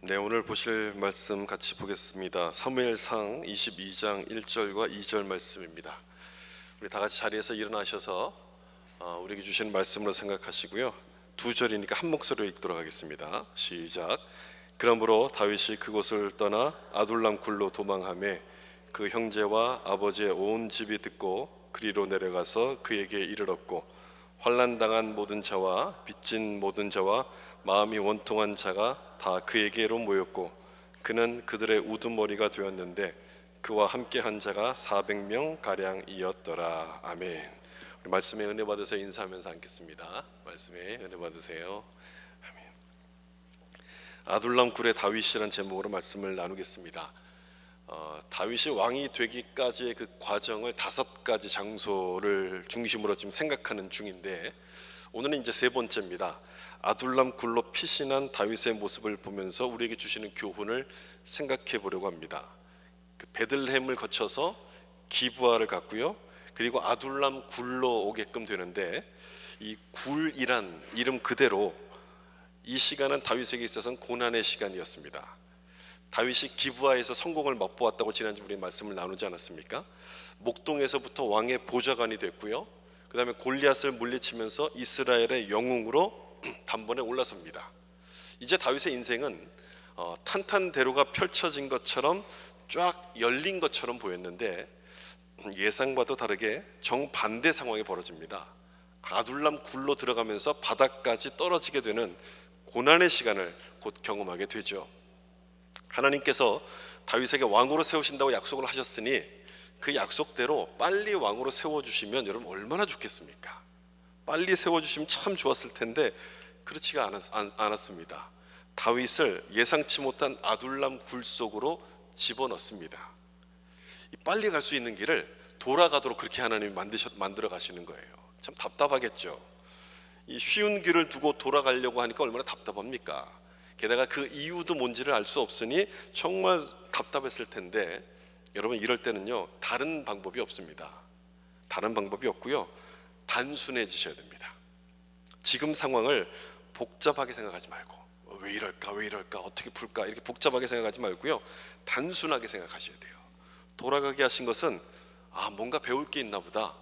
네, 오늘 보실 말씀 같이 보겠습니다. 사무엘상 22장 1절과 2절 말씀입니다. 우리 다 같이 자리에서 일어나셔서 우리에게 주시는 말씀으로 생각하시고요. 두 절이니까 한 목소리로 읽도록 하겠습니다. 시작. 그러므로 다윗이 그곳을 떠나 아둘람 굴로 도망하매 그 형제와 아버지의 온 집이 듣고 그리로 내려가서 그에게 이르렀고 환난당한 모든 자와 빚진 모든 자와 마음이 원통한 자가 다 그에게로 모였고 그는 그들의 우두머리가 되었는데 그와 함께한 자가 400명 가량이었더라. 아멘. 우리 말씀에 은혜 받으세요. 인사하면서 앉겠습니다. 말씀에 은혜 받으세요. 아멘. 아둘람 굴의 다윗이라는 제목으로 말씀을 나누겠습니다. 다윗이 왕이 되기까지의 그 과정을 5가지 장소를 중심으로 지금 생각하는 중인데 오늘은 이제 세 번째입니다. 아둘람 굴로 피신한 다윗의 모습을 보면서 우리에게 주시는 교훈을 생각해 보려고 합니다. 그 베들레헴을 거쳐서 기브아를 갔고요. 그리고 아둘람 굴로 오게끔 되는데 이 굴이란 이름 그대로 이 시간은 다윗에게 있어서는 고난의 시간이었습니다. 다윗이 기브아에서 성공을 맛보았다고 지난주 우리 말씀을 나누지 않았습니까? 목동에서부터 왕의 보좌관이 됐고요. 그 다음에 골리앗을 물리치면서 이스라엘의 영웅으로 단번에 올라섭니다. 이제 다윗의 인생은 탄탄대로가 펼쳐진 것처럼 쫙 열린 것처럼 보였는데 예상과도 다르게 정반대 상황이 벌어집니다. 아둘람 굴로 들어가면서 바닥까지 떨어지게 되는 고난의 시간을 곧 경험하게 되죠. 하나님께서 다윗에게 왕으로 세우신다고 약속을 하셨으니 그 약속대로 빨리 왕으로 세워주시면 여러분 얼마나 좋겠습니까? 빨리 세워주시면 참 좋았을 텐데 그렇지가 않았습니다. 다윗을 예상치 못한 아둘람 굴 속으로 집어넣습니다. 빨리 갈 수 있는 길을 돌아가도록 그렇게 하나님이 만들어 가시는 거예요. 참 답답하겠죠. 이 쉬운 길을 두고 돌아가려고 하니까 얼마나 답답합니까? 게다가 그 이유도 뭔지를 알 수 없으니 정말 답답했을 텐데 여러분 이럴 때는요 다른 방법이 없습니다. 다른 방법이 없고요 단순해지셔야 됩니다. 지금 상황을 복잡하게 생각하지 말고 왜 이럴까 어떻게 풀까 이렇게 복잡하게 생각하지 말고요 단순하게 생각하셔야 돼요. 돌아가게 하신 것은 뭔가 배울 게 있나 보다,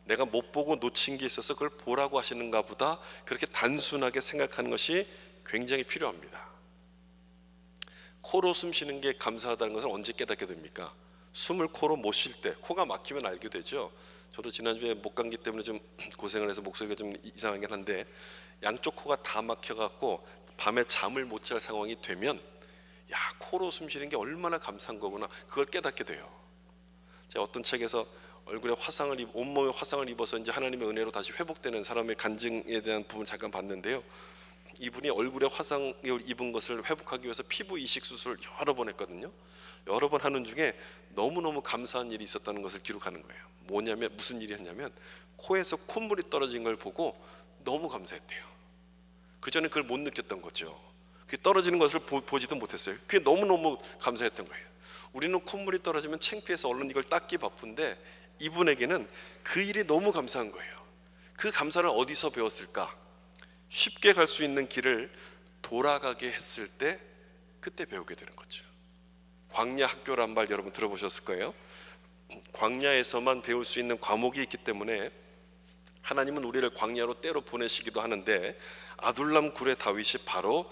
내가 못 보고 놓친 게 있어서 그걸 보라고 하시는가 보다, 그렇게 단순하게 생각하는 것이 굉장히 필요합니다. 코로 숨 쉬는 게 감사하다는 것을 언제 깨닫게 됩니까? 숨을 코로 못 쉴 때, 코가 막히면 알게 되죠. 저도 지난주에 목감기 때문에 좀 고생을 해서 목소리가 좀 이상하긴 한데 양쪽 코가 다 막혀갖고 밤에 잠을 못 잘 상황이 되면 코로 숨 쉬는 게 얼마나 감사한 거구나 그걸 깨닫게 돼요. 제가 어떤 책에서 얼굴에 온몸에 화상을 입어서 이제 하나님의 은혜로 다시 회복되는 사람의 간증에 대한 부분을 잠깐 봤는데요. 이분이 얼굴에 화상을 입은 것을 회복하기 위해서 피부 이식 수술을 여러 번 했거든요. 여러 번 하는 중에 너무너무 감사한 일이 있었다는 것을 기록하는 거예요. 무슨 일이 했냐면 코에서 콧물이 떨어진 걸 보고 너무 감사했대요. 그전에 그걸 못 느꼈던 거죠. 그게 떨어지는 것을 보지도 못했어요. 그게 너무너무 감사했던 거예요. 우리는 콧물이 떨어지면 창피해서 얼른 이걸 닦기 바쁜데 이분에게는 그 일이 너무 감사한 거예요. 그 감사를 어디서 배웠을까? 쉽게 갈 수 있는 길을 돌아가게 했을 때 그때 배우게 되는 거죠. 광야 학교란 말 여러분 들어보셨을 거예요. 광야에서만 배울 수 있는 과목이 있기 때문에 하나님은 우리를 광야로 때로 보내시기도 하는데 아둘람 굴의 다윗이 바로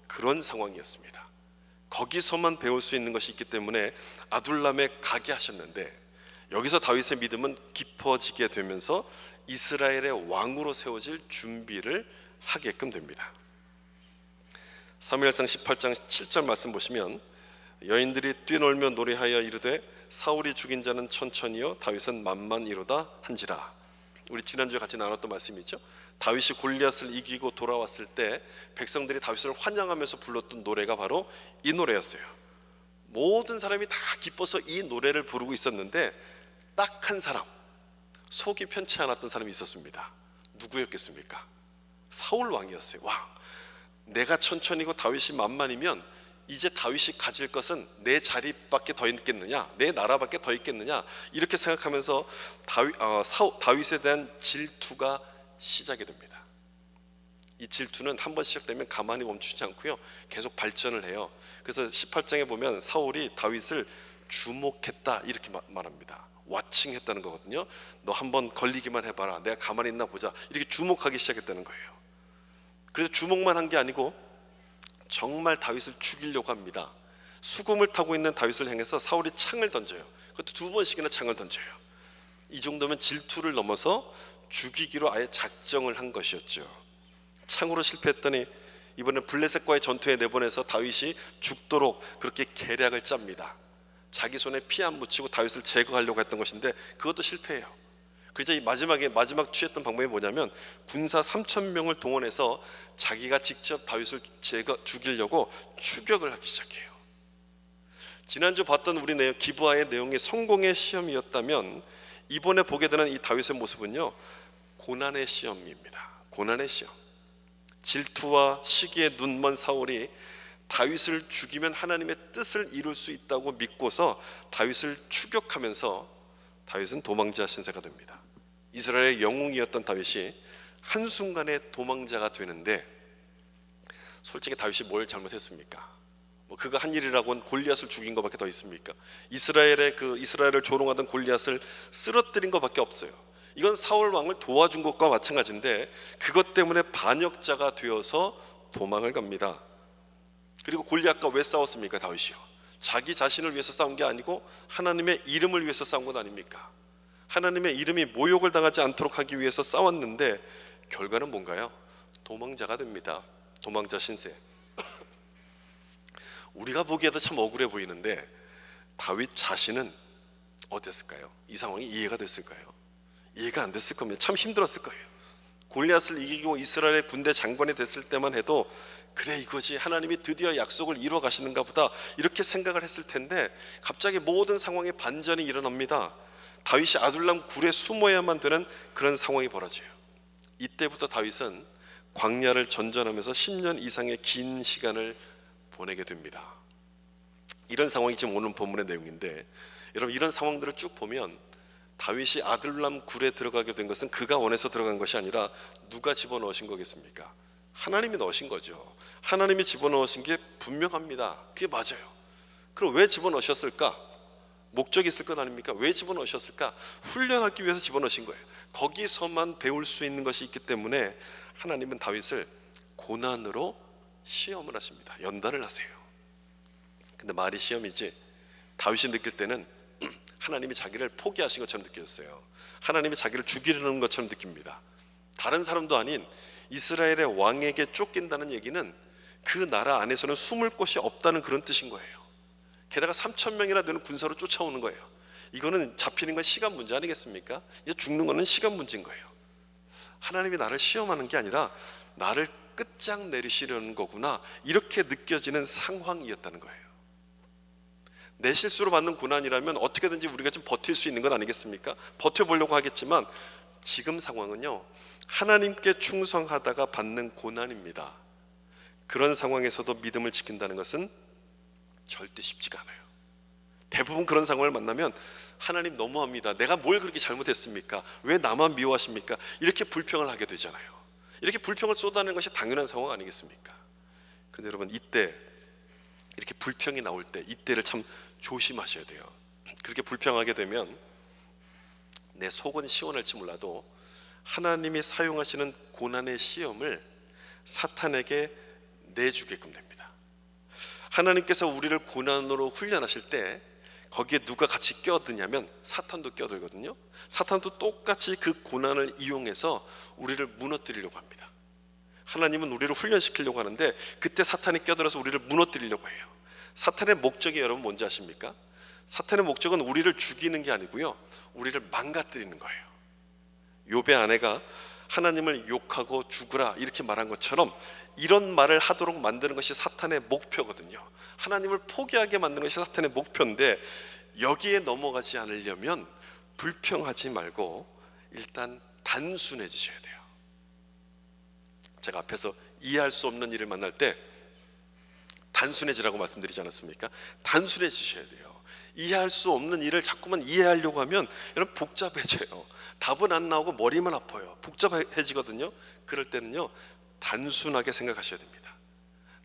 그런 상황이었습니다. 거기서만 배울 수 있는 것이 있기 때문에 아둘람에 가게 하셨는데 여기서 다윗의 믿음은 깊어지게 되면서 이스라엘의 왕으로 세워질 준비를 하게끔 됩니다. 사무엘상 18장 7절 말씀 보시면 여인들이 뛰놀며 노래하여 이르되 사울이 죽인 자는 천천히요 다윗은 만만이로다 한지라. 우리 지난주에 같이 나눴던 말씀이죠. 다윗이 골리앗을 이기고 돌아왔을 때 백성들이 다윗을 환영하면서 불렀던 노래가 바로 이 노래였어요. 모든 사람이 다 기뻐서 이 노래를 부르고 있었는데 딱 한 사람, 속이 편치 않았던 사람이 있었습니다. 누구였겠습니까? 사울 왕이었어요. 내가 천천히고 다윗이 만만이면 이제 다윗이 가질 것은 내 자리밖에 더 있겠느냐, 내 나라밖에 더 있겠느냐, 이렇게 생각하면서 다윗에 대한 질투가 시작이 됩니다. 이 질투는 한 번 시작되면 가만히 멈추지 않고요, 계속 발전을 해요. 그래서 18장에 보면 사울이 다윗을 주목했다 이렇게 말합니다. 와칭했다는 거거든요. 너 한번 걸리기만 해봐라, 내가 가만히 있나 보자, 이렇게 주목하기 시작했다는 거예요. 그래서 주목만 한 게 아니고 정말 다윗을 죽이려고 합니다. 수금을 타고 있는 다윗을 향해서 사울이 창을 던져요. 그것도 2번씩이나 창을 던져요. 이 정도면 질투를 넘어서 죽이기로 아예 작정을 한 것이었죠. 창으로 실패했더니 이번에 블레셋과의 전투에 내보내서 다윗이 죽도록 그렇게 계략을 짭니다. 자기 손에 피 안 묻히고 다윗을 제거하려고 했던 것인데 그것도 실패해요. 그래서 이 마지막 취했던 방법이 뭐냐면 군사 3,000명을 동원해서 자기가 직접 다윗을 죽이려고 추격을 하기 시작해요. 지난주 봤던 우리 기브아의 내용이 성공의 시험이었다면 이번에 보게 되는 이 다윗의 모습은요, 고난의 시험입니다. 고난의 시험. 질투와 시기에 눈먼 사울이 다윗을 죽이면 하나님의 뜻을 이룰 수 있다고 믿고서 다윗을 추격하면서 다윗은 도망자 신세가 됩니다. 이스라엘의 영웅이었던 다윗이 한순간에 도망자가 되는데, 솔직히 다윗이 뭘 잘못했습니까? 그가 한 일이라고는 골리앗을 죽인 것밖에 더 있습니까? 이스라엘을 조롱하던 골리앗을 쓰러뜨린 것밖에 없어요. 이건 사울 왕을 도와준 것과 마찬가지인데 그것 때문에 반역자가 되어서 도망을 갑니다. 그리고 골리앗과 왜 싸웠습니까? 다윗이요, 자기 자신을 위해서 싸운 게 아니고 하나님의 이름을 위해서 싸운 것 아닙니까? 하나님의 이름이 모욕을 당하지 않도록 하기 위해서 싸웠는데 결과는 뭔가요? 도망자가 됩니다. 도망자 신세. 우리가 보기에도 참 억울해 보이는데 다윗 자신은 어땠을까요? 이 상황이 이해가 됐을까요? 이해가 안 됐을 겁니다. 참 힘들었을 거예요. 골리앗을 이기고 이스라엘의 군대 장관이 됐을 때만 해도 그래, 이거지, 하나님이 드디어 약속을 이루어 가시는가 보다, 이렇게 생각을 했을 텐데 갑자기 모든 상황에 반전이 일어납니다. 다윗이 아둘람 굴에 숨어야만 되는 그런 상황이 벌어져요. 이때부터 다윗은 광야를 전전하면서 10년 이상의 긴 시간을 보내게 됩니다. 이런 상황이 지금 오늘 본문의 내용인데, 여러분, 이런 상황들을 쭉 보면 다윗이 아둘람 굴에 들어가게 된 것은 그가 원해서 들어간 것이 아니라 누가 집어넣으신 거겠습니까? 하나님이 넣으신 거죠. 하나님이 집어넣으신 게 분명합니다. 그게 맞아요. 그럼 왜 집어넣으셨을까? 목적이 있을 것 아닙니까? 왜 집어넣으셨을까? 훈련하기 위해서 집어넣으신 거예요. 거기서만 배울 수 있는 것이 있기 때문에 하나님은 다윗을 고난으로 시험을 하십니다. 연단을 하세요. 근데 말이 시험이지, 다윗이 느낄 때는 하나님이 자기를 포기하신 것처럼 느꼈어요. 하나님이 자기를 죽이려는 것처럼 느낍니다. 다른 사람도 아닌 이스라엘의 왕에게 쫓긴다는 얘기는 그 나라 안에서는 숨을 곳이 없다는 그런 뜻인 거예요. 게다가 3,000명이나 되는 군사로 쫓아오는 거예요. 이거는 잡히는 건 시간 문제 아니겠습니까? 이제 죽는 거는 시간 문제인 거예요. 하나님이 나를 시험하는 게 아니라 나를 끝장내리시려는 거구나, 이렇게 느껴지는 상황이었다는 거예요. 내 실수로 받는 고난이라면 어떻게든지 우리가 좀 버틸 수 있는 것 아니겠습니까? 버텨보려고 하겠지만 지금 상황은요, 하나님께 충성하다가 받는 고난입니다. 그런 상황에서도 믿음을 지킨다는 것은 절대 쉽지가 않아요. 대부분 그런 상황을 만나면 하나님 너무합니다, 내가 뭘 그렇게 잘못했습니까? 왜 나만 미워하십니까? 이렇게 불평을 하게 되잖아요. 이렇게 불평을 쏟아내는 것이 당연한 상황 아니겠습니까? 그런데 여러분, 이때 이렇게 불평이 나올 때 이때를 참 조심하셔야 돼요. 그렇게 불평하게 되면 내 속은 시원할지 몰라도 하나님이 사용하시는 고난의 시험을 사탄에게 내주게끔 됩니다. 하나님께서 우리를 고난으로 훈련하실 때 거기에 누가 같이 껴드냐면 사탄도 껴들거든요. 사탄도 똑같이 그 고난을 이용해서 우리를 무너뜨리려고 합니다. 하나님은 우리를 훈련시키려고 하는데 그때 사탄이 껴들어서 우리를 무너뜨리려고 해요. 사탄의 목적이 여러분 뭔지 아십니까? 사탄의 목적은 우리를 죽이는 게 아니고요, 우리를 망가뜨리는 거예요. 욥의 아내가 하나님을 욕하고 죽으라 이렇게 말한 것처럼 이런 말을 하도록 만드는 것이 사탄의 목표거든요. 하나님을 포기하게 만드는 것이 사탄의 목표인데 여기에 넘어가지 않으려면 불평하지 말고 일단 단순해지셔야 돼요. 제가 앞에서 이해할 수 없는 일을 만날 때 단순해지라고 말씀드리지 않았습니까? 단순해지셔야 돼요. 이해할 수 없는 일을 자꾸만 이해하려고 하면 여러분 복잡해져요. 답은 안 나오고 머리만 아파요. 복잡해지거든요. 그럴 때는요, 단순하게 생각하셔야 됩니다.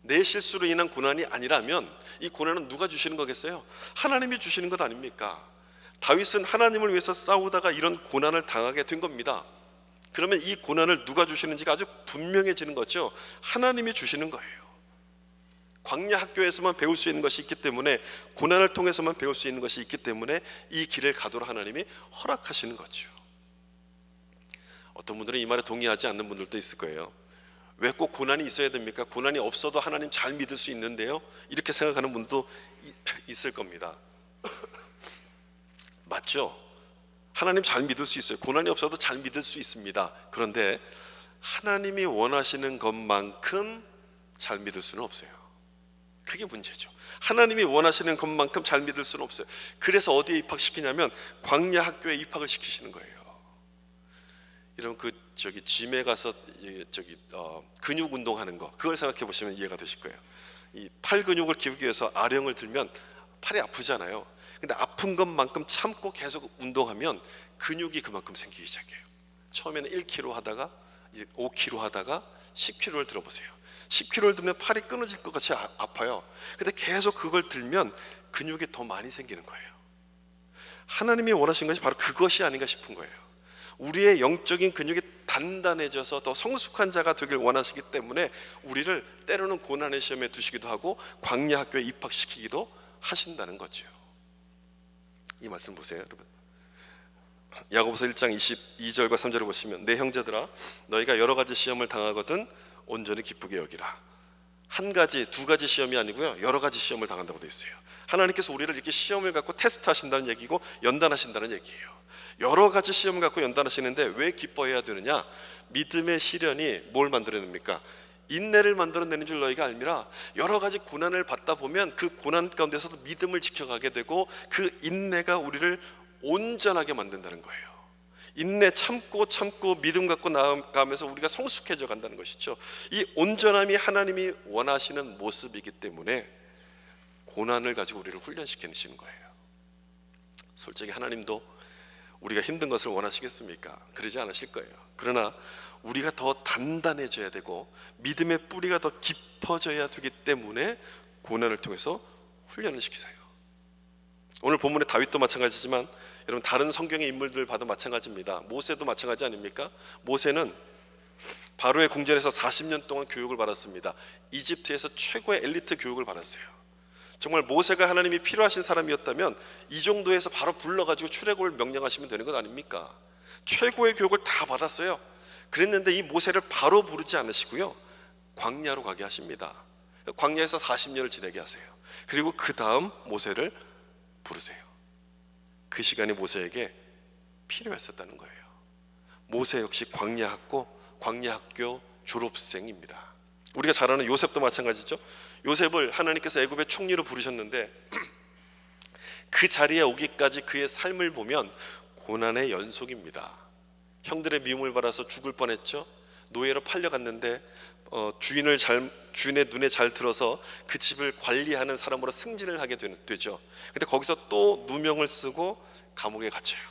내 실수로 인한 고난이 아니라면 이 고난은 누가 주시는 거겠어요? 하나님이 주시는 것 아닙니까? 다윗은 하나님을 위해서 싸우다가 이런 고난을 당하게 된 겁니다. 그러면 이 고난을 누가 주시는지가 아주 분명해지는 거죠. 하나님이 주시는 거예요. 광야 학교에서만 배울 수 있는 것이 있기 때문에, 고난을 통해서만 배울 수 있는 것이 있기 때문에 이 길을 가도록 하나님이 허락하시는 거죠. 어떤 분들은 이 말에 동의하지 않는 분들도 있을 거예요. 왜 꼭 고난이 있어야 됩니까? 고난이 없어도 하나님 잘 믿을 수 있는데요, 이렇게 생각하는 분도 있을 겁니다. 맞죠? 하나님 잘 믿을 수 있어요. 고난이 없어도 잘 믿을 수 있습니다. 그런데 하나님이 원하시는 것만큼 잘 믿을 수는 없어요. 그게 문제죠. 하나님이 원하시는 것만큼 잘 믿을 수는 없어요. 그래서 어디에 입학시키냐면 광야 학교에 입학을 시키시는 거예요. 이런 짐에 가서 근육 운동하는 거, 그걸 생각해 보시면 이해가 되실 거예요. 이 팔 근육을 키우기 위해서 아령을 들면 팔이 아프잖아요. 근데 아픈 것만큼 참고 계속 운동하면 근육이 그만큼 생기기 시작해요. 처음에는 1kg 하다가 5kg 하다가 10kg를 들어보세요. 10kg를 들면 팔이 끊어질 것 같이 아파요. 근데 계속 그걸 들면 근육이 더 많이 생기는 거예요. 하나님이 원하신 것이 바로 그것이 아닌가 싶은 거예요. 우리의 영적인 근육이 단단해져서 더 성숙한 자가 되길 원하시기 때문에 우리를 때로는 고난의 시험에 두시기도 하고 광야 학교에 입학시키기도 하신다는 거죠. 이 말씀 보세요, 여러분. 야고보서 1장 22절과 3절을 보시면, 내 형제들아, 너희가 여러 가지 시험을 당하거든 온전히 기쁘게 여기라. 한 가지, 두 가지 시험이 아니고요, 여러 가지 시험을 당한다고 되어 있어요. 하나님께서 우리를 이렇게 시험을 갖고 테스트하신다는 얘기고 연단하신다는 얘기예요. 여러 가지 시험을 갖고 연단하시는데 왜 기뻐해야 되느냐? 믿음의 시련이 뭘 만들어냅니까? 인내를 만들어내는 줄 너희가 알미라. 여러 가지 고난을 받다 보면 그 고난 가운데서도 믿음을 지켜가게 되고 그 인내가 우리를 온전하게 만든다는 거예요. 인내 참고 믿음 갖고 나아가면서 우리가 성숙해져 간다는 것이죠. 이 온전함이 하나님이 원하시는 모습이기 때문에 고난을 가지고 우리를 훈련시키시는 거예요. 솔직히 하나님도 우리가 힘든 것을 원하시겠습니까? 그러지 않으실 거예요. 그러나 우리가 더 단단해져야 되고 믿음의 뿌리가 더 깊어져야 되기 때문에 고난을 통해서 훈련을 시키세요. 오늘 본문의 다윗도 마찬가지지만 여러분 다른 성경의 인물들 봐도 마찬가지입니다. 모세도 마찬가지 아닙니까? 모세는 바로의 궁전에서 40년 동안 교육을 받았습니다. 이집트에서 최고의 엘리트 교육을 받았어요. 정말 모세가 하나님이 필요하신 사람이었다면 이 정도에서 바로 불러가지고 출애굽을 명령하시면 되는 것 아닙니까? 최고의 교육을 다 받았어요. 그랬는데 이 모세를 바로 부르지 않으시고요, 광야로 가게 하십니다. 광야에서 40년을 지내게 하세요. 그리고 그 다음 모세를 부르세요. 그 시간이 모세에게 필요했었다는 거예요. 모세 역시 광야 학교 졸업생입니다. 우리가 잘 아는 요셉도 마찬가지죠. 요셉을 하나님께서 애굽의 총리로 부르셨는데 그 자리에 오기까지 그의 삶을 보면 고난의 연속입니다. 형들의 미움을 받아서 죽을 뻔했죠. 노예로 팔려갔는데 주인의 눈에 잘 들어서 그 집을 관리하는 사람으로 승진을 하게 되죠. 근데 거기서 또 누명을 쓰고 감옥에 갇혀요.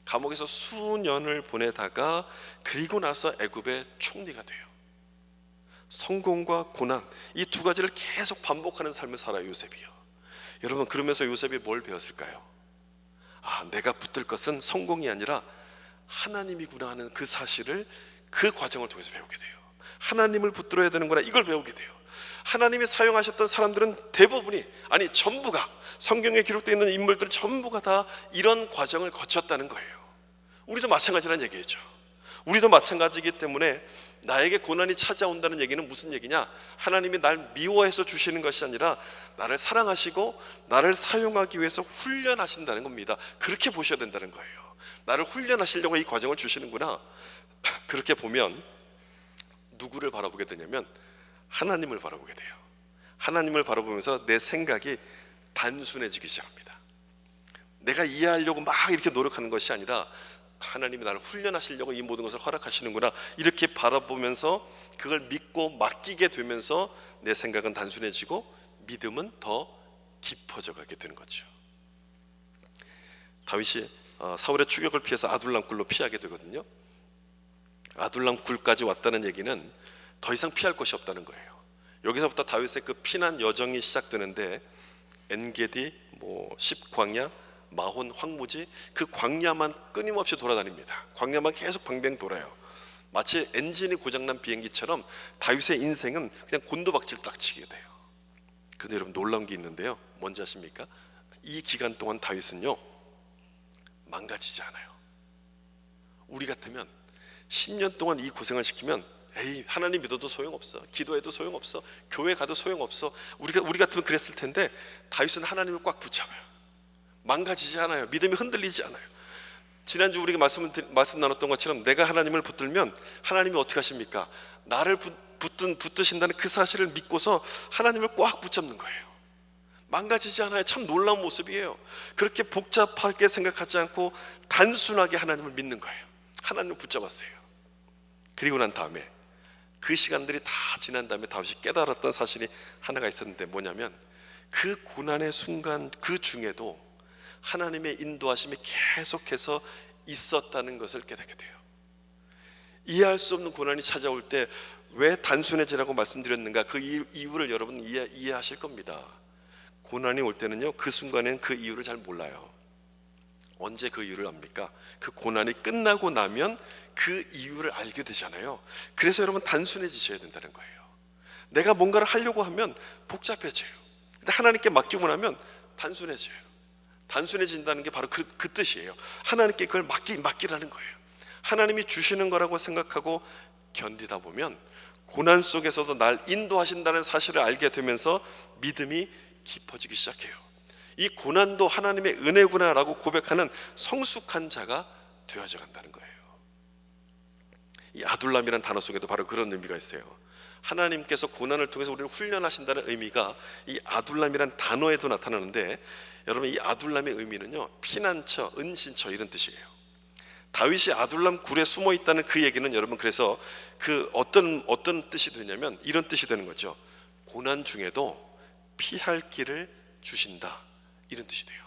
감옥에서 수년을 보내다가 그리고 나서 애굽의 총리가 돼요. 성공과 고난, 이 두 가지를 계속 반복하는 삶을 살아요, 요셉이요. 여러분, 그러면서 요셉이 뭘 배웠을까요? 내가 붙들 것은 성공이 아니라 하나님이구나 하는 그 사실을 그 과정을 통해서 배우게 돼요. 하나님을 붙들어야 되는구나, 이걸 배우게 돼요. 하나님이 사용하셨던 사람들은 대부분이, 전부가, 성경에 기록되어 있는 인물들은 전부가 다 이런 과정을 거쳤다는 거예요. 우리도 마찬가지라는 얘기죠. 우리도 마찬가지이기 때문에 나에게 고난이 찾아온다는 얘기는 무슨 얘기냐? 하나님이 날 미워해서 주시는 것이 아니라 나를 사랑하시고 나를 사용하기 위해서 훈련하신다는 겁니다. 그렇게 보셔야 된다는 거예요. 나를 훈련하시려고 이 과정을 주시는구나. 그렇게 보면 누구를 바라보게 되냐면 하나님을 바라보게 돼요. 하나님을 바라보면서 내 생각이 단순해지기 시작합니다. 내가 이해하려고 막 이렇게 노력하는 것이 아니라 하나님이 나를 훈련하시려고 이 모든 것을 허락하시는구나, 이렇게 바라보면서 그걸 믿고 맡기게 되면서 내 생각은 단순해지고 믿음은 더 깊어져 가게 되는 거죠. 다윗이 사울의 추격을 피해서 아둘람 굴로 피하게 되거든요. 아둘람 굴까지 왔다는 얘기는 더 이상 피할 곳이 없다는 거예요. 여기서부터 다윗의 그 피난 여정이 시작되는데 엔게디, 십광야, 마혼, 황무지, 그 광야만 끊임없이 돌아다닙니다. 광야만 계속 방뱅 돌아요. 마치 엔진이 고장난 비행기처럼 다윗의 인생은 그냥 곤두박질 딱 치게 돼요. 그런데 여러분, 놀라운 게 있는데요. 뭔지 아십니까? 이 기간 동안 다윗은요, 망가지지 않아요. 우리 같으면 10년 동안 이 고생을 시키면 에이, 하나님 믿어도 소용없어, 기도해도 소용없어, 교회 가도 소용없어, 우리 같으면 그랬을 텐데 다윗은 하나님을 꽉 붙잡아요. 망가지지 않아요. 믿음이 흔들리지 않아요. 지난주 우리가 말씀 나눴던 것처럼 내가 하나님을 붙들면 하나님이 어떻게 하십니까? 나를 붙드신다는 그 사실을 믿고서 하나님을 꽉 붙잡는 거예요. 망가지지 않아요. 참 놀라운 모습이에요. 그렇게 복잡하게 생각하지 않고 단순하게 하나님을 믿는 거예요. 하나님을 붙잡았어요. 그리고 난 다음에 그 시간들이 다 지난 다음에 다윗이 깨달았던 사실이 하나가 있었는데, 뭐냐면 그 고난의 순간 그 중에도 하나님의 인도하심이 계속해서 있었다는 것을 깨닫게 돼요. 이해할 수 없는 고난이 찾아올 때 왜 단순해지라고 말씀드렸는가, 그 이유를 여러분 이해하실 겁니다. 고난이 올 때는요, 그 순간에는 그 이유를 잘 몰라요. 언제 그 이유를 압니까? 그 고난이 끝나고 나면 그 이유를 알게 되잖아요. 그래서 여러분, 단순해지셔야 된다는 거예요. 내가 뭔가를 하려고 하면 복잡해져요. 근데 하나님께 맡기고 나면 단순해져요. 단순해진다는 게 바로 그 뜻이에요. 하나님께 그걸 맡기라는 거예요. 하나님이 주시는 거라고 생각하고 견디다 보면 고난 속에서도 날 인도하신다는 사실을 알게 되면서 믿음이 깊어지기 시작해요. 이 고난도 하나님의 은혜구나라고 고백하는 성숙한 자가 되어져 간다는 거예요. 이 아둘람이라는 단어 속에도 바로 그런 의미가 있어요. 하나님께서 고난을 통해서 우리를 훈련하신다는 의미가 이 아둘람이라는 단어에도 나타나는데, 여러분, 이 아둘람의 의미는요, 피난처, 은신처, 이런 뜻이에요. 다윗이 아둘람 굴에 숨어 있다는 그 얘기는 여러분, 그래서 그 어떤 뜻이 되냐면 이런 뜻이 되는 거죠. 고난 중에도 피할 길을 주신다, 이런 뜻이 돼요.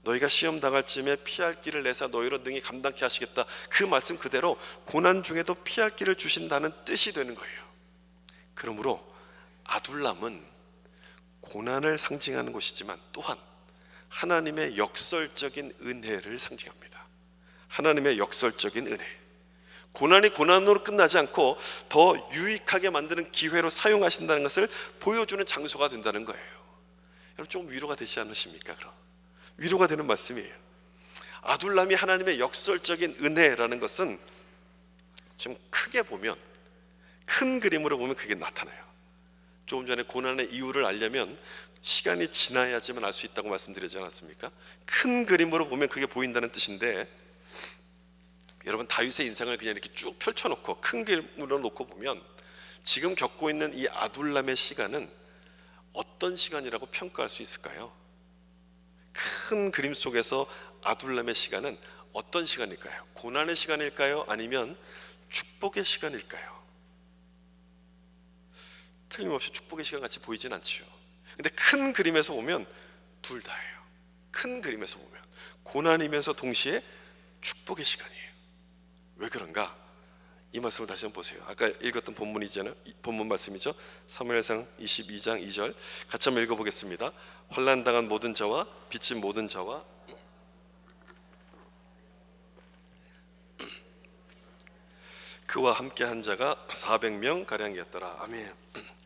너희가 시험 당할 쯤에 피할 길을 내사 너희로 능히 감당케 하시겠다, 그 말씀 그대로 고난 중에도 피할 길을 주신다는 뜻이 되는 거예요. 그러므로 아둘람은 고난을 상징하는 곳이지만 또한 하나님의 역설적인 은혜를 상징합니다. 하나님의 역설적인 은혜, 고난이 고난으로 끝나지 않고 더 유익하게 만드는 기회로 사용하신다는 것을 보여주는 장소가 된다는 거예요. 여러분, 조금 위로가 되지 않으십니까? 그럼 위로가 되는 말씀이에요. 아둘람이 하나님의 역설적인 은혜라는 것은 좀 크게 보면, 큰 그림으로 보면 그게 나타나요. 조금 전에 고난의 이유를 알려면 시간이 지나야지만 알 수 있다고 말씀드리지 않았습니까? 큰 그림으로 보면 그게 보인다는 뜻인데, 여러분, 다윗의 인생을 그냥 이렇게 쭉 펼쳐놓고 큰 그림으로 놓고 보면 지금 겪고 있는 이 아둘람의 시간은 어떤 시간이라고 평가할 수 있을까요? 큰 그림 속에서 아둘람의 시간은 어떤 시간일까요? 고난의 시간일까요? 아니면 축복의 시간일까요? 틀림없이 축복의 시간 같이 보이진 않죠. 근데 큰 그림에서 보면 둘 다예요. 큰 그림에서 보면 고난이면서 동시에 축복의 시간이에요. 왜 그런가? 이 말씀을 다시 한번 보세요. 아까 읽었던 본문이잖아요. 본문 말씀이죠. 사무엘상 22장 2절 같이 한번 읽어보겠습니다. 환난당한 모든 자와 빚진 모든 자와 그와 함께한 자가 400명 가량이었더라. 아멘.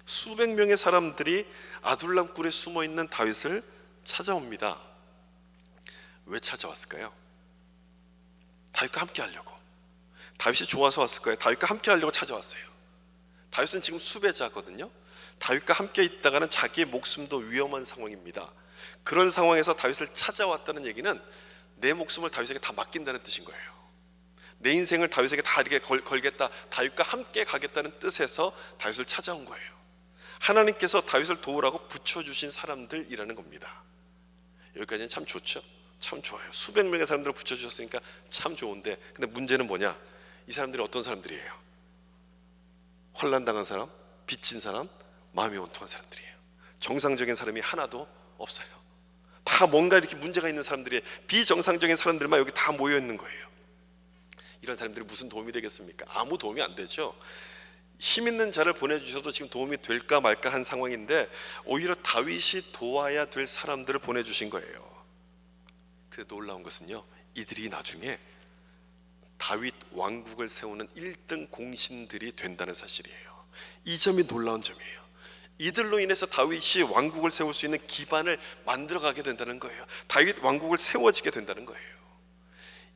수백 명의 사람들이 아둘람 굴에 숨어있는 다윗을 찾아옵니다. 왜 찾아왔을까요? 다윗과 함께 하려고. 다윗이 좋아서 왔을 거예요. 다윗과 함께 하려고 찾아왔어요. 다윗은 지금 수배자거든요. 다윗과 함께 있다가는 자기의 목숨도 위험한 상황입니다. 그런 상황에서 다윗을 찾아왔다는 얘기는 내 목숨을 다윗에게 다 맡긴다는 뜻인 거예요. 내 인생을 다윗에게 다 이렇게 걸겠다, 다윗과 함께 가겠다는 뜻에서 다윗을 찾아온 거예요. 하나님께서 다윗을 도우라고 붙여주신 사람들이라는 겁니다. 여기까지는 참 좋죠? 참 좋아요. 수백 명의 사람들을 붙여주셨으니까 참 좋은데, 근데 문제는 뭐냐? 이 사람들이 어떤 사람들이에요? 환난당한 사람, 빚진 사람, 마음이 온통한 사람들이에요. 정상적인 사람이 하나도 없어요. 다 뭔가 이렇게 문제가 있는 사람들이, 비정상적인 사람들만 여기 다 모여 있는 거예요. 이런 사람들이 무슨 도움이 되겠습니까? 아무 도움이 안 되죠. 힘 있는 자를 보내주셔도 지금 도움이 될까 말까 한 상황인데 오히려 다윗이 도와야 될 사람들을 보내주신 거예요. 그런데 놀라운 것은요, 이들이 나중에 다윗 왕국을 세우는 1등 공신들이 된다는 사실이에요. 이 점이 놀라운 점이에요. 이들로 인해서 다윗이 왕국을 세울 수 있는 기반을 만들어가게 된다는 거예요. 다윗 왕국을 세워지게 된다는 거예요.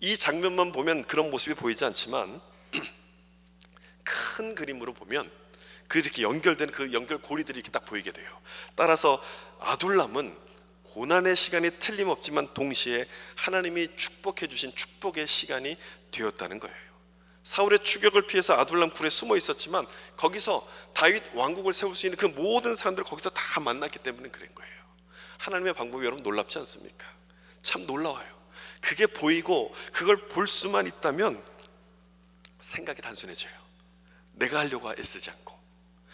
이 장면만 보면 그런 모습이 보이지 않지만 큰 그림으로 보면 그렇게 연결된 그 연결고리들이 이렇게 딱 보이게 돼요. 따라서 아둘람은 고난의 시간이 틀림없지만 동시에 하나님이 축복해 주신 축복의 시간이 되었다는 거예요. 사울의 추격을 피해서 아둘람 굴에 숨어 있었지만 거기서 다윗 왕국을 세울 수 있는 그 모든 사람들을 거기서 다 만났기 때문에 그런 거예요. 하나님의 방법이 여러분 놀랍지 않습니까? 참 놀라워요. 그게 보이고 그걸 볼 수만 있다면 생각이 단순해져요. 내가 하려고 애쓰지 않고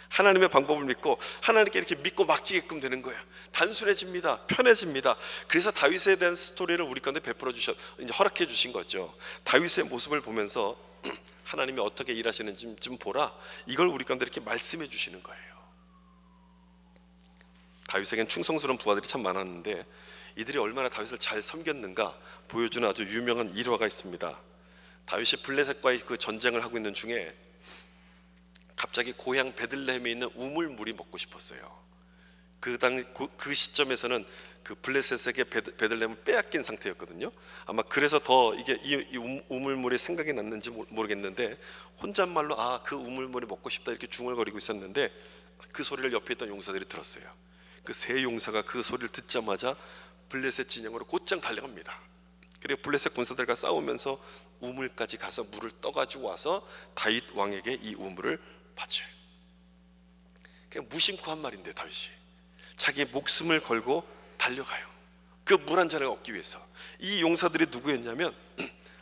하나님의 방법을 믿고 하나님께 이렇게 믿고 맡기게끔 되는 거예요. 단순해집니다. 편해집니다. 그래서 다윗에 대한 스토리를 우리 가운데 베풀어 이제 허락해 주신 거죠. 다윗의 모습을 보면서 하나님이 어떻게 일하시는지 좀 보라, 이걸 우리 가운데 이렇게 말씀해 주시는 거예요. 다윗에겐 충성스러운 부하들이 참 많았는데 이들이 얼마나 다윗을 잘 섬겼는가 보여주는 아주 유명한 일화가 있습니다. 다윗이 블레셋과의 그 전쟁을 하고 있는 중에 갑자기 고향 베들레헴에 있는 우물물이 먹고 싶었어요. 그 시점에서는 그 블레셋에게 베들레헴을 빼앗긴 상태였거든요. 아마 그래서 더 이게 이 우물물이 생각이 났는지 모르겠는데 혼잣말로 그 우물물이 먹고 싶다 이렇게 중얼거리고 있었는데 그 소리를 옆에 있던 용사들이 들었어요. 그 세 용사가 그 소리를 듣자마자 블레셋 진영으로 곧장 달려갑니다. 그리고 블레셋 군사들과 싸우면서 우물까지 가서 물을 떠가지고 와서 다윗 왕에게 이 우물을 바쳐요. 그냥 무심코 한 말인데 다윗이 자기의 목숨을 걸고 달려가요. 그 물 한 잔을 얻기 위해서. 이 용사들이 누구였냐면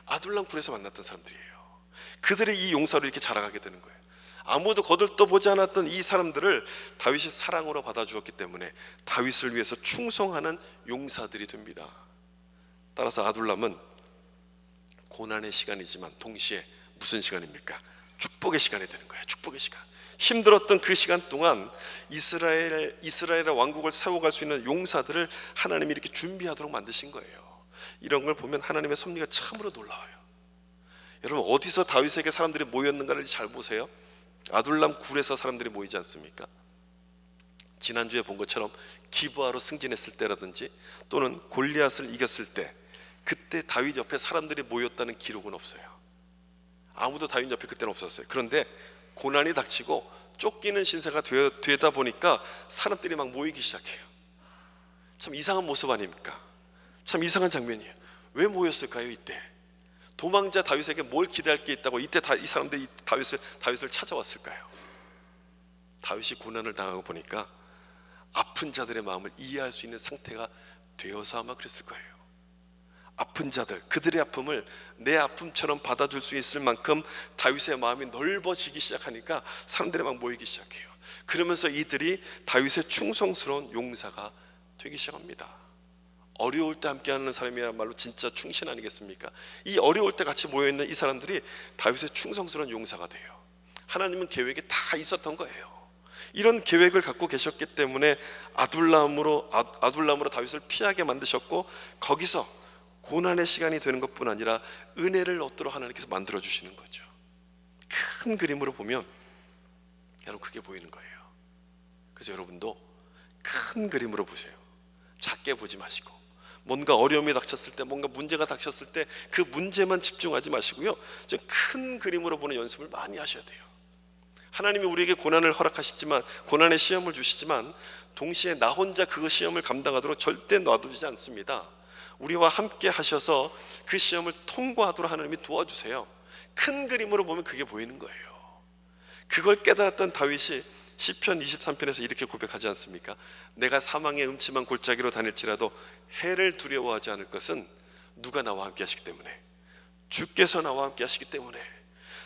아둘람 굴에서 만났던 사람들이에요. 그들이 이 용사로 이렇게 자라가게 되는 거예요. 아무도 거들떠보지 않았던 이 사람들을 다윗이 사랑으로 받아주었기 때문에 다윗을 위해서 충성하는 용사들이 됩니다. 따라서 아둘람은 고난의 시간이지만 동시에 무슨 시간입니까? 축복의 시간이 되는 거예요. 축복의 시간. 힘들었던 그 시간 동안 이스라엘의 왕국을 세워갈 수 있는 용사들을 하나님이 이렇게 준비하도록 만드신 거예요. 이런 걸 보면 하나님의 섭리가 참으로 놀라워요. 여러분, 어디서 다윗에게 사람들이 모였는가를 잘 보세요. 아둘람 굴에서 사람들이 모이지 않습니까? 지난주에 본 것처럼 기브아로 승진했을 때라든지 또는 골리앗을 이겼을 때, 그때 다윗 옆에 사람들이 모였다는 기록은 없어요. 아무도 다윗 옆에 그때는 없었어요. 그런데 고난이 닥치고 쫓기는 신세가 되다 보니까 사람들이 막 모이기 시작해요. 참 이상한 모습 아닙니까? 참 이상한 장면이에요. 왜 모였을까요? 이때 도망자 다윗에게 뭘 기대할 게 있다고 이때 이 사람들이 다윗을 찾아왔을까요? 다윗이 고난을 당하고 보니까 아픈 자들의 마음을 이해할 수 있는 상태가 되어서 아마 그랬을 거예요. 아픈 자들, 그들의 아픔을 내 아픔처럼 받아줄 수 있을 만큼 다윗의 마음이 넓어지기 시작하니까 사람들이 막 모이기 시작해요. 그러면서 이들이 다윗의 충성스러운 용사가 되기 시작합니다. 어려울 때 함께하는 사람이야말로 진짜 충신 아니겠습니까? 이 어려울 때 같이 모여있는 이 사람들이 다윗의 충성스러운 용사가 돼요. 하나님은 계획이 다 있었던 거예요. 이런 계획을 갖고 계셨기 때문에 아둘람으로 다윗을 피하게 만드셨고, 거기서 고난의 시간이 되는 것뿐 아니라 은혜를 얻도록 하나님께서 만들어 주시는 거죠. 큰 그림으로 보면 여러분 그게 보이는 거예요. 그래서 여러분도 큰 그림으로 보세요. 작게 보지 마시고, 뭔가 어려움이 닥쳤을 때, 뭔가 문제가 닥쳤을 때 그 문제만 집중하지 마시고요, 큰 그림으로 보는 연습을 많이 하셔야 돼요. 하나님이 우리에게 고난을 허락하시지만, 고난의 시험을 주시지만 동시에 나 혼자 그 시험을 감당하도록 절대 놔두지 않습니다. 우리와 함께 하셔서 그 시험을 통과하도록 하나님이 도와주세요. 큰 그림으로 보면 그게 보이는 거예요. 그걸 깨달았던 다윗이 시편 23편에서 이렇게 고백하지 않습니까? 내가 사망의 음침한 골짜기로 다닐지라도 해를 두려워하지 않을 것은 누가 나와 함께 하시기 때문에, 주께서 나와 함께 하시기 때문에.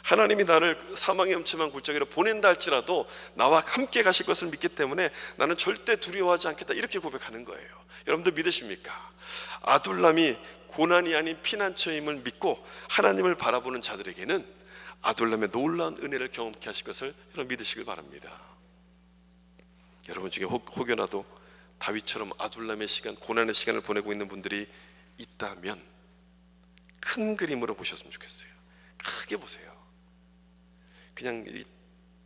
하나님이 나를 사망의 음침한 골짜기로 보낸다 할지라도 나와 함께 가실 것을 믿기 때문에 나는 절대 두려워하지 않겠다, 이렇게 고백하는 거예요. 여러분들 믿으십니까? 아둘람이 고난이 아닌 피난처임을 믿고 하나님을 바라보는 자들에게는 아둘람의 놀라운 은혜를 경험케 하실 것을 여러분 믿으시길 바랍니다. 여러분 중에 혹여나도 다윗처럼 아둘람의 시간, 고난의 시간을 보내고 있는 분들이 있다면 큰 그림으로 보셨으면 좋겠어요. 크게 보세요. 그냥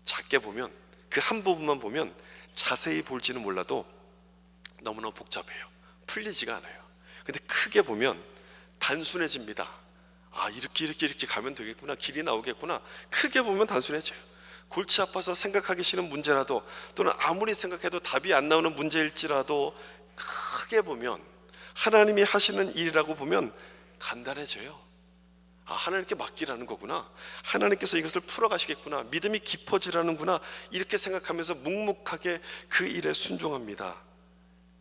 작게 보면, 그 한 부분만 보면 자세히 볼지는 몰라도 너무너무 복잡해요. 풀리지가 않아요. 근데 크게 보면 단순해집니다. 아, 이렇게 가면 되겠구나, 길이 나오겠구나. 크게 보면 단순해져요. 골치 아파서 생각하기 싫은 문제라도, 또는 아무리 생각해도 답이 안 나오는 문제일지라도 크게 보면, 하나님이 하시는 일이라고 보면 간단해져요. 아, 하나님께 맡기라는 거구나, 하나님께서 이것을 풀어가시겠구나, 믿음이 깊어지라는구나, 이렇게 생각하면서 묵묵하게 그 일에 순종합니다.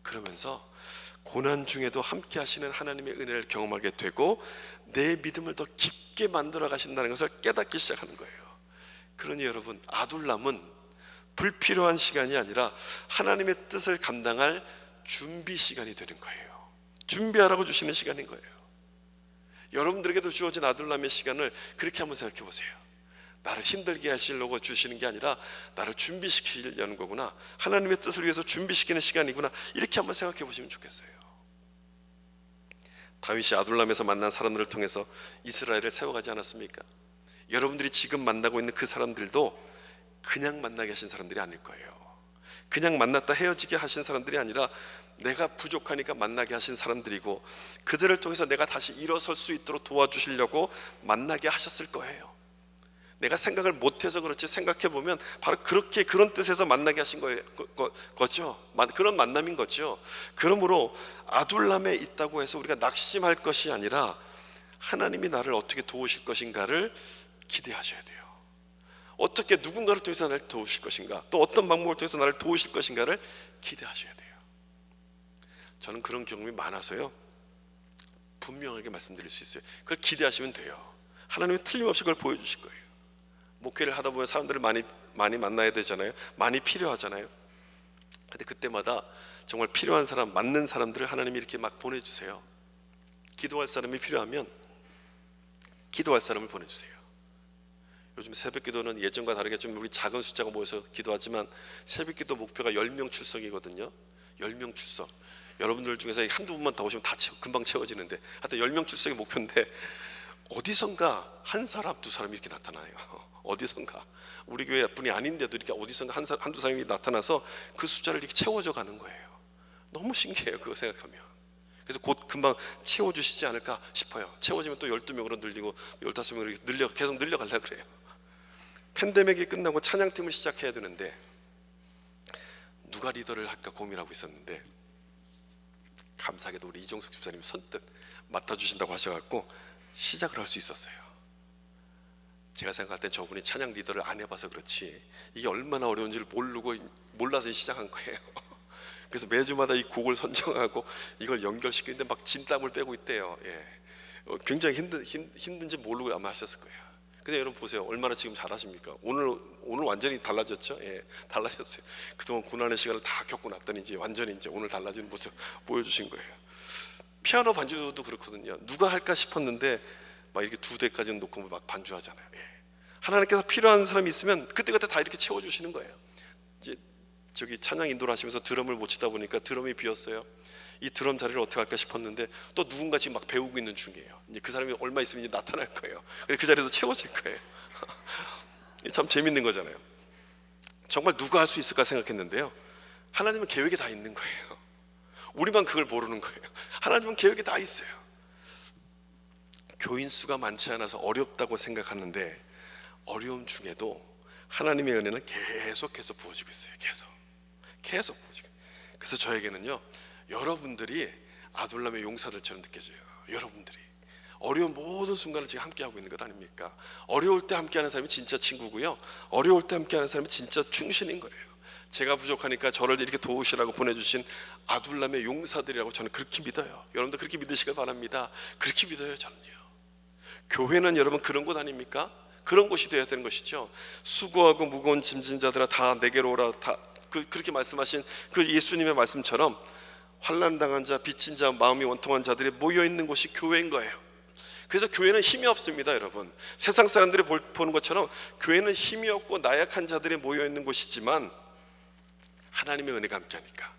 그러면서 고난 중에도 함께 하시는 하나님의 은혜를 경험하게 되고 내 믿음을 더 깊게 만들어 가신다는 것을 깨닫기 시작하는 거예요. 그러니 여러분, 아둘람은 불필요한 시간이 아니라 하나님의 뜻을 감당할 준비 시간이 되는 거예요. 준비하라고 주시는 시간인 거예요. 여러분들에게도 주어진 아둘람의 시간을 그렇게 한번 생각해 보세요. 나를 힘들게 하시려고 주시는 게 아니라 나를 준비시키려는 거구나, 하나님의 뜻을 위해서 준비시키는 시간이구나, 이렇게 한번 생각해 보시면 좋겠어요. 다윗이 아둘람에서 만난 사람들을 통해서 이스라엘을 세워가지 않았습니까? 여러분들이 지금 만나고 있는 그 사람들도 그냥 만나게 하신 사람들이 아닐 거예요. 그냥 만났다 헤어지게 하신 사람들이 아니라 내가 부족하니까 만나게 하신 사람들이고, 그들을 통해서 내가 다시 일어설 수 있도록 도와주시려고 만나게 하셨을 거예요. 내가 생각을 못해서 그렇지, 생각해보면 바로 그런 뜻에서 만나게 하신 거죠. 그런 만남인 거죠. 그러므로 아둘람에 있다고 해서 우리가 낙심할 것이 아니라 하나님이 나를 어떻게 도우실 것인가를 기대하셔야 돼요. 어떻게 누군가를 통해서 나를 도우실 것인가, 또 어떤 방법을 통해서 나를 도우실 것인가를 기대하셔야 돼요. 저는 그런 경험이 많아서요, 분명하게 말씀드릴 수 있어요. 그걸 기대하시면 돼요. 하나님이 틀림없이 그걸 보여주실 거예요. 목회를 하다 보면 사람들을 많이 만나야 되잖아요. 많이 필요하잖아요. 근데 그때마다 정말 필요한 사람, 맞는 사람들을 하나님이 이렇게 막 보내주세요. 기도할 사람이 필요하면 기도할 사람을 보내주세요. 요즘 새벽기도는 예전과 다르게 좀 우리 작은 숫자가 모여서 기도하지만 새벽기도 목표가 10명 출석이거든요. 10명 출석. 여러분들 중에서 한두 분만 더 오시면 다 금방 채워지는데, 하여튼 10명 출석이 목표인데 어디선가 한 사람, 두 사람이 이렇게 나타나요. 어디선가, 우리 교회 분이 아닌데도 이렇게 어디선가 한두 사람이 나타나서 그 숫자를 이렇게 채워져 가는 거예요. 너무 신기해요, 그거 생각하면. 그래서 곧 금방 채워주시지 않을까 싶어요. 채워지면 또 12명으로 늘리고 15명으로 계속 늘려가려고 그래요. 팬데믹이 끝나고 찬양팀을 시작해야 되는데 누가 리더를 할까 고민하고 있었는데, 감사하게도 우리 이종석 집사님이 선뜻 맡아주신다고 하셔갖고 시작을 할 수 있었어요. 제가 생각할 땐 저분이 찬양 리더를 안 해봐서 그렇지 이게 얼마나 어려운지를 몰라서 시작한 거예요. 그래서 매주마다 이 곡을 선정하고 이걸 연결시키는데 막 진땀을 빼고 있대요. 굉장히 힘든지 모르고 아마 하셨을 거예요. 근데 여러분 보세요, 얼마나 지금 잘하십니까? 오늘 완전히 달라졌죠. 달라졌어요. 그동안 고난의 시간을 다 겪고 났더니 이제 완전히 이제 오늘 달라진 모습 보여주신 거예요. 피아노 반주도 그렇거든요. 누가 할까 싶었는데 막 이렇게 2대까지는 놓고 막 반주하잖아요. 하나님께서 필요한 사람이 있으면 그때그때 다 이렇게 채워주시는 거예요. 이제 저기 찬양 인도를 하시면서 드럼을 못 치다 보니까 드럼이 비었어요. 이 드럼 자리를 어떻게 할까 싶었는데 또 누군가 지금 막 배우고 있는 중이에요. 이제 그 사람이 얼마 있으면 이제 나타날 거예요. 그 자리에서 채워질 거예요. 참 재밌는 거잖아요. 정말 누가 할 수 있을까 생각했는데요, 하나님은 계획이 다 있는 거예요. 우리만 그걸 모르는 거예요. 하나님은 계획이 다 있어요. 교인 수가 많지 않아서 어렵다고 생각하는데 어려움 중에도 하나님의 은혜는 계속해서 부어지고 있어요. 계속 부어지고. 그래서 저에게는요, 여러분들이 아둘람의 용사들처럼 느껴져요. 여러분들이 어려운 모든 순간을 지금 함께하고 있는 것 아닙니까? 어려울 때 함께하는 사람이 진짜 친구고요, 어려울 때 함께하는 사람이 진짜 충신인 거예요. 제가 부족하니까 저를 이렇게 도우시라고 보내주신 아둘람의 용사들이라고 저는 그렇게 믿어요. 여러분도 그렇게 믿으시길 바랍니다. 그렇게 믿어요, 저는요. 교회는 여러분 그런 곳 아닙니까? 그런 곳이 되어야 되는 것이죠. 수고하고 무거운 짐진 자들아 다 내게로 오라, 그렇게 말씀하신 그 예수님의 말씀처럼 환난 당한 자, 빚진 자, 마음이 원통한 자들이 모여 있는 곳이 교회인 거예요. 그래서 교회는 힘이 없습니다, 여러분. 세상 사람들이 보는 것처럼 교회는 힘이 없고 나약한 자들이 모여 있는 곳이지만 하나님의 은혜가 함께하니까,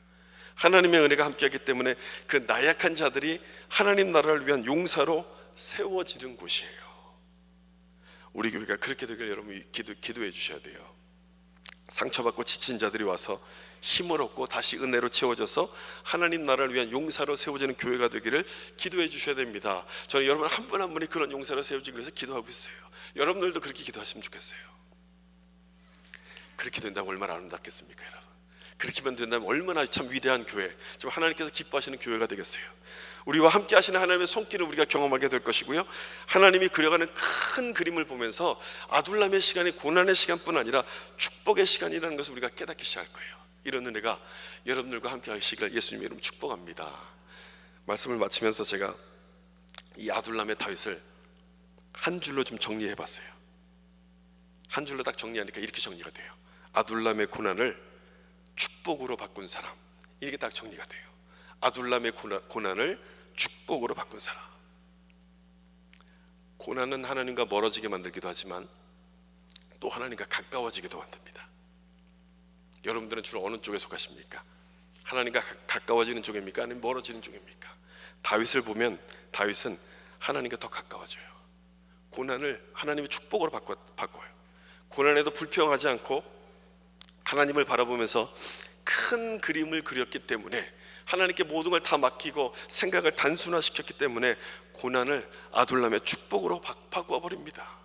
하나님의 은혜가 함께하기 때문에 그 나약한 자들이 하나님 나라를 위한 용사로 세워지는 곳이에요. 우리 교회가 그렇게 되길 여러분 기도해 주셔야 돼요. 상처받고 지친 자들이 와서 힘을 얻고 다시 은혜로 채워져서 하나님 나라를 위한 용사로 세워지는 교회가 되기를 기도해 주셔야 됩니다. 저는 여러분 한 분 한 분이 그런 용사로 세워지기 위해서 기도하고 있어요. 여러분들도 그렇게 기도하시면 좋겠어요. 그렇게 된다면 얼마나 아름답겠습니까, 여러분? 그렇게만 된다면 얼마나 참 위대한 교회, 좀 하나님께서 기뻐하시는 교회가 되겠어요. 우리와 함께 하시는 하나님의 손길을 우리가 경험하게 될 것이고요, 하나님이 그려가는 큰 그림을 보면서 아둘람의 시간이 고난의 시간뿐 아니라 축복의 시간이라는 것을 우리가 깨닫기 시작할 거예요. 이런 은혜가 여러분들과 함께 하시기를 예수님의 이름으로 축복합니다. 말씀을 마치면서 제가 이 아둘람의 다윗을 한 줄로 좀 정리해 봤어요. 한 줄로 딱 정리하니까 이렇게 정리가 돼요. 아둘람의 고난을 축복으로 바꾼 사람, 이렇게 딱 정리가 돼요. 아둘람의 고난을 축복으로 바꾼 사람. 고난은 하나님과 멀어지게 만들기도 하지만 또 하나님과 가까워지기도 만듭니다. 여러분들은 주로 어느 쪽에 속하십니까? 하나님과 가까워지는 쪽입니까? 아니면 멀어지는 쪽입니까? 다윗을 보면 다윗은 하나님과 더 가까워져요. 고난을 하나님의 축복으로 바꿔요. 고난에도 불평하지 않고 하나님을 바라보면서 큰 그림을 그렸기 때문에, 하나님께 모든 걸 다 맡기고 생각을 단순화시켰기 때문에 고난을 아둘람의 축복으로 바꿔버립니다.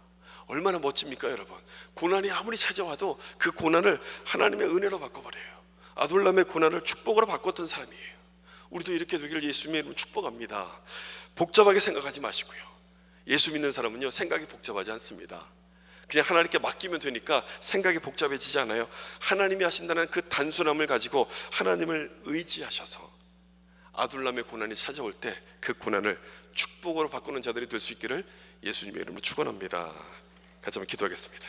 얼마나 멋집니까, 여러분? 고난이 아무리 찾아와도 그 고난을 하나님의 은혜로 바꿔버려요. 아둘람의 고난을 축복으로 바꿨던 사람이에요. 우리도 이렇게 되기를 예수님의 이름으로 축복합니다. 복잡하게 생각하지 마시고요, 예수 믿는 사람은요 생각이 복잡하지 않습니다. 그냥 하나님께 맡기면 되니까 생각이 복잡해지지 않아요. 하나님이 하신다는 그 단순함을 가지고 하나님을 의지하셔서 아둘람의 고난이 찾아올 때 그 고난을 축복으로 바꾸는 자들이 될 수 있기를 예수님의 이름으로 축원합니다. 같이 한번 기도하겠습니다.